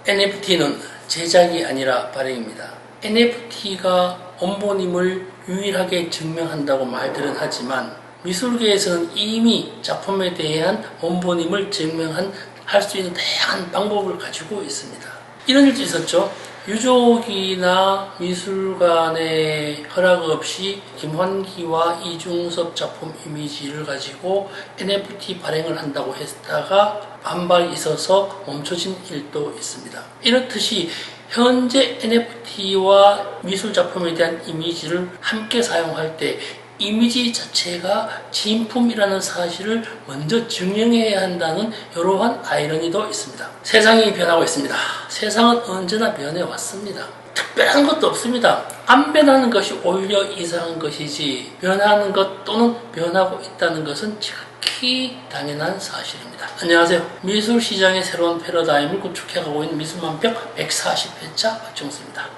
NFT는 제작이 아니라 발행입니다. NFT가 원본임을 유일하게 증명한다고 말들은 하지만 미술계에서는 이미 작품에 대한 원본임을 할 수 있는 다양한 방법을 가지고 있습니다. 이런 일도 있었죠. 유족이나 미술관의 허락 없이 김환기와 이중섭 작품 이미지를 가지고 NFT 발행을 한다고 했다가 반발이 있어서 멈춰진 일도 있습니다. 이렇듯이 현재 NFT와 미술 작품에 대한 이미지를 함께 사용할 때 이미지 자체가 진품이라는 사실을 먼저 증명해야 한다는 이러한 아이러니도 있습니다. 세상이 변하고 있습니다. 세상은 언제나 변해왔습니다. 특별한 것도 없습니다. 안 변하는 것이 오히려 이상한 것이지 변하는 것 또는 변하고 있다는 것은 지극히 당연한 사실입니다. 안녕하세요. 미술시장의 새로운 패러다임을 구축해가고 있는 미술만평 140회차 박정수입니다.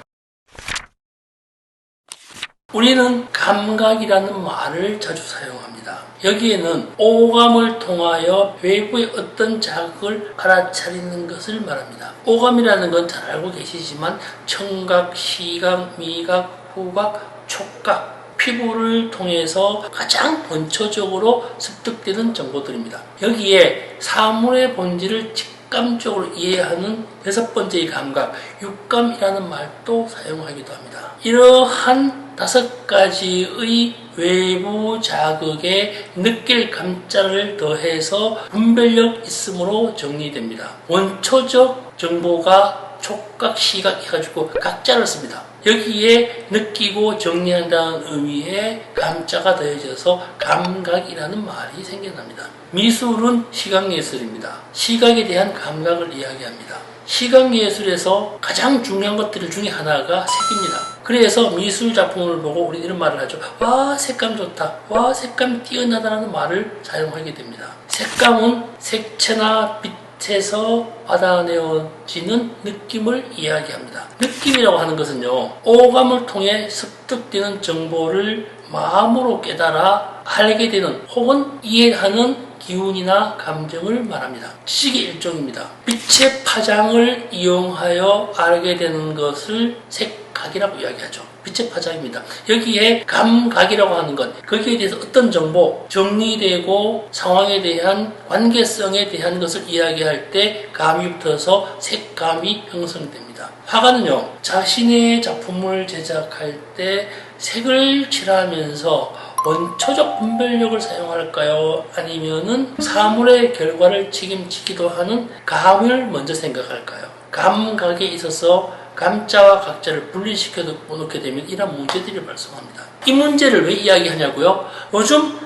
우리는 감각이라는 말을 자주 사용합니다. 여기에는 오감을 통하여 외부의 어떤 자극을 알아차리는 것을 말합니다. 오감이라는 건 잘 알고 계시지만 청각, 시각, 미각, 후각, 촉각, 피부를 통해서 가장 본초적으로 습득되는 정보들입니다. 여기에 사물의 본질을 직감적으로 이해하는 6번째의 감각, 육감이라는 말도 사용하기도 합니다. 이러한 5가지의 외부 자극에 느낄 감자를 더해서 분별력 있음으로 정리됩니다. 원초적 정보가 촉각, 시각 해가지고 각자를 씁니다. 여기에 느끼고 정리한다는 의미의 감자가 더해져서 감각이라는 말이 생겨납니다. 미술은 시각예술입니다. 시각에 대한 감각을 이야기합니다. 시각예술에서 가장 중요한 것들 중에 하나가 색입니다. 그래서 미술 작품을 보고 우리 이런 말을 하죠. 와, 색감 좋다. 와, 색감 뛰어나다라는 말을 사용하게 됩니다. 색감은 색채나 빛에서 받아내어지는 느낌을 이야기합니다. 느낌이라고 하는 것은요, 오감을 통해 습득되는 정보를 마음으로 깨달아 알게 되는 혹은 이해하는 기운이나 감정을 말합니다. 지식의 일종입니다. 빛의 파장을 이용하여 알게 되는 것을 색각이라고 이야기하죠. 빛의 파장입니다. 여기에 감각이라고 하는 것, 거기에 대해서 어떤 정보, 정리되고 상황에 대한 관계성에 대한 것을 이야기할 때 감이 붙어서 색감이 형성됩니다. 화가는요, 자신의 작품을 제작할 때 색을 칠하면서 원초적 분별력을 사용할까요? 아니면은 사물의 결과를 책임지기도 하는 감을 먼저 생각할까요? 감각에 있어서 감자와 각자를 분리시켜 놓게 되면 이런 문제들이 발생합니다. 이 문제를 왜 이야기하냐고요? 요즘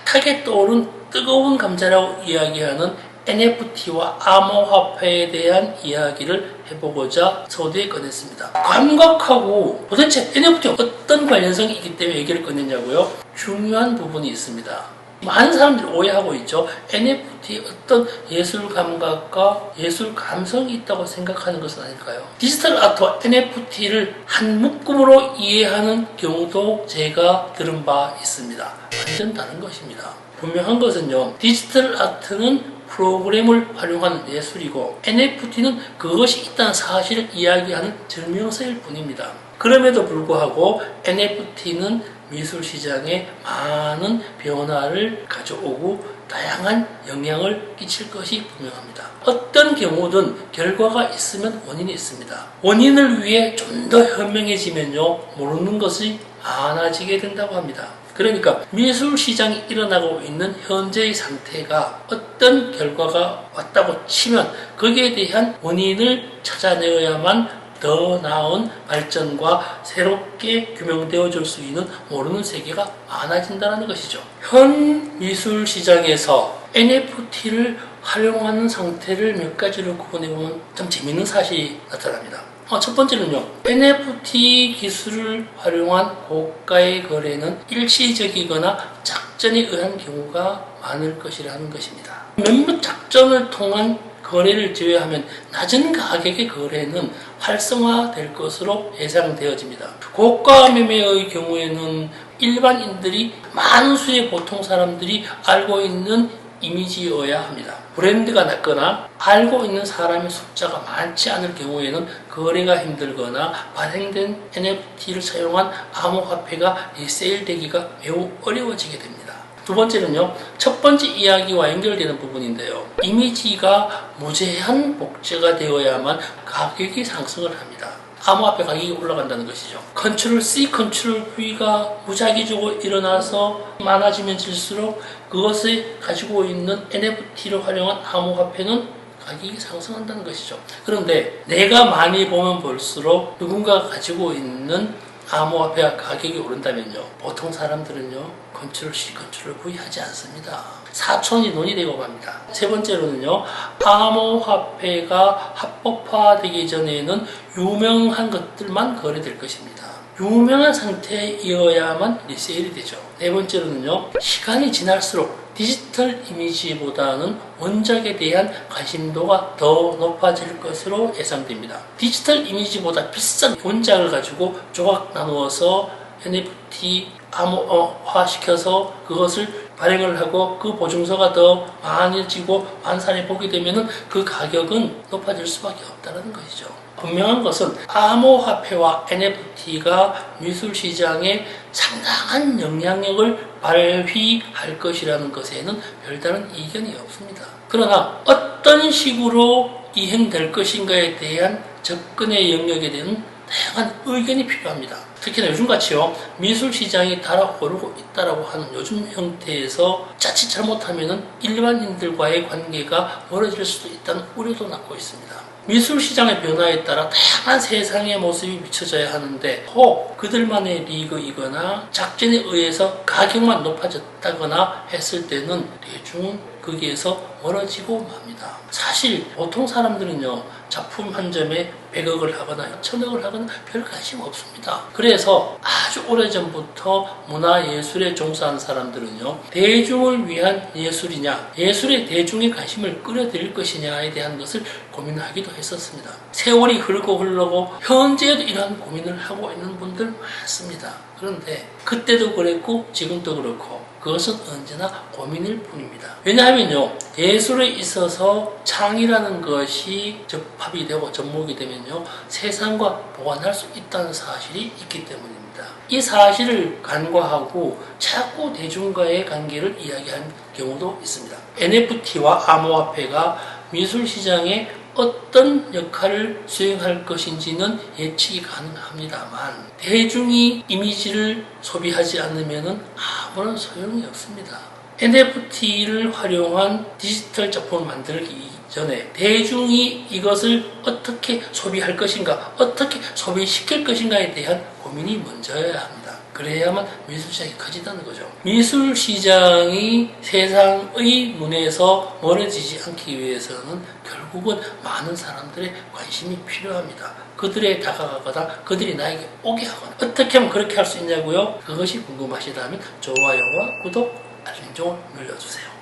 핫하게 떠오른 뜨거운 감자라고 이야기하는 NFT와 암호화폐에 대한 이야기를 해보고자 서두에 꺼냈습니다. 감각하고 도대체 NFT와 어떤 관련성이 있기 때문에 얘기를 꺼냈냐고요? 중요한 부분이 있습니다. 많은 사람들이 오해하고 있죠. NFT에 어떤 예술 감각과 예술 감성이 있다고 생각하는 것은 아닐까요? 디지털 아트와 NFT를 한 묶음으로 이해하는 경우도 제가 들은 바 있습니다. 완전 다른 것입니다. 분명한 것은요, 디지털 아트는 프로그램을 활용하는 예술이고 NFT는 그것이 있다는 사실을 이야기하는 증명서일 뿐입니다. 그럼에도 불구하고 NFT는 미술 시장에 많은 변화를 가져오고 다양한 영향을 끼칠 것이 분명합니다. 어떤 경우든 결과가 있으면 원인이 있습니다. 원인을 위해 좀 더 현명해지면요, 모르는 것이 많아지게 된다고 합니다. 그러니까 미술 시장이 일어나고 있는 현재의 상태가 어떤 결과가 왔다고 치면 거기에 대한 원인을 찾아내어야만 더 나은 발전과 새롭게 규명되어 줄 수 있는 모르는 세계가 많아진다는 것이죠. 현 미술 시장에서 NFT를 활용하는 상태를 몇 가지로 구분해보면 좀 재밌는 사실이 나타납니다. 첫 번째는요, NFT 기술을 활용한 고가의 거래는 일시적이거나 작전에 의한 경우가 많을 것이라는 것입니다. 몇몇 작전을 통한 거래를 제외하면 낮은 가격의 거래는 활성화될 것으로 예상되어집니다. 고가 매매의 경우에는 일반인들이 많은 수의 보통 사람들이 알고 있는 이미지여야 합니다. 브랜드가 낮거나 알고 있는 사람의 숫자가 많지 않을 경우에는 거래가 힘들거나 발행된 NFT를 사용한 암호화폐가 리세일되기가 매우 어려워지게 됩니다. 두 번째는요, 첫 번째 이야기와 연결되는 부분인데요. 이미지가 무제한 복제가 되어야만 가격이 상승을 합니다. 암호화폐 가격이 올라간다는 것이죠. 컨트롤 C, 컨트롤 V가 무작위적으로 일어나서 많아지면 질수록 그것을 가지고 있는 NFT를 활용한 암호화폐는 가격이 상승한다는 것이죠. 그런데 내가 많이 보면 볼수록 누군가가 가지고 있는 암호화폐가 가격이 오른다면요, 보통 사람들은요 컨트롤 C, 컨트롤 V 하지 않습니다. 사촌이 논의되고 갑니다. 세 번째로는요, 암호화폐가 합법화되기 전에는 유명한 것들만 거래될 것입니다. 유명한 상태이어야만 리세일이 되죠. 네 번째로는요, 시간이 지날수록 디지털 이미지보다는 원작에 대한 관심도가 더 높아질 것으로 예상됩니다. 디지털 이미지보다 비싼 원작을 가지고 조각 나누어서 NFT 암호화시켜서 그것을 발행을 하고 그 보증서가 더 많아지고 완산해 보게 되면 그 가격은 높아질 수밖에 없다는 것이죠. 분명한 것은 암호화폐와 NFT가 미술시장에 상당한 영향력을 발휘할 것이라는 것에는 별다른 이견이 없습니다. 그러나 어떤 식으로 이행될 것인가에 대한 접근의 영역에 대한 다양한 의견이 필요합니다. 특히나 요즘같이요, 미술시장이 달아오르고 있다라고 하는 요즘 형태에서 자칫 잘못하면 일반인들과의 관계가 멀어질 수도 있다는 우려도 낳고 있습니다. 미술시장의 변화에 따라 다양한 세상의 모습이 비춰져야 하는데 혹 그들만의 리그이거나 작전에 의해서 가격만 높아졌다거나 했을 때는 대중은 거기에서 멀어지고 맙니다. 사실 보통 사람들은요, 작품 한 점에 100억을 하거나 1000억을 하거나 별 관심 없습니다. 그래서 아주 오래전부터 문화예술에 종사한 사람들은요, 대중을 위한 예술이냐, 예술의 대중의 관심을 끌어들일 것이냐에 대한 것을 고민하기도 했었습니다. 세월이 흐르고 현재에도 이러한 고민을 하고 있는 분들 많습니다. 그런데 그때도 그랬고 지금도 그렇고 그것은 언제나 고민일 뿐입니다. 왜냐하면요, 예술에 있어서 창이라는 것이 접합이 되고 접목이 되면요, 세상과 보완할 수 있다는 사실이 있기 때문입니다. 이 사실을 간과하고 자꾸 대중과의 관계를 이야기하는 경우도 있습니다. NFT와 암호화폐가 미술시장에 어떤 역할을 수행할 것인지는 예측이 가능합니다만 대중이 이미지를 소비하지 않으면 아무런 소용이 없습니다. NFT를 활용한 디지털 작품을 만들기 전에 대중이 이것을 어떻게 소비할 것인가, 어떻게 소비시킬 것인가에 대한 고민이 먼저여야 합니다. 그래야만 미술시장이 커진다는 거죠. 미술시장이 세상의 눈에서 멀어지지 않기 위해서는 결국은 많은 사람들의 관심이 필요합니다. 그들에 다가가거나 그들이 나에게 오게 하거나 어떻게 하면 그렇게 할 수 있냐고요? 그것이 궁금하시다면 좋아요와 구독, 알림 종을 눌러주세요.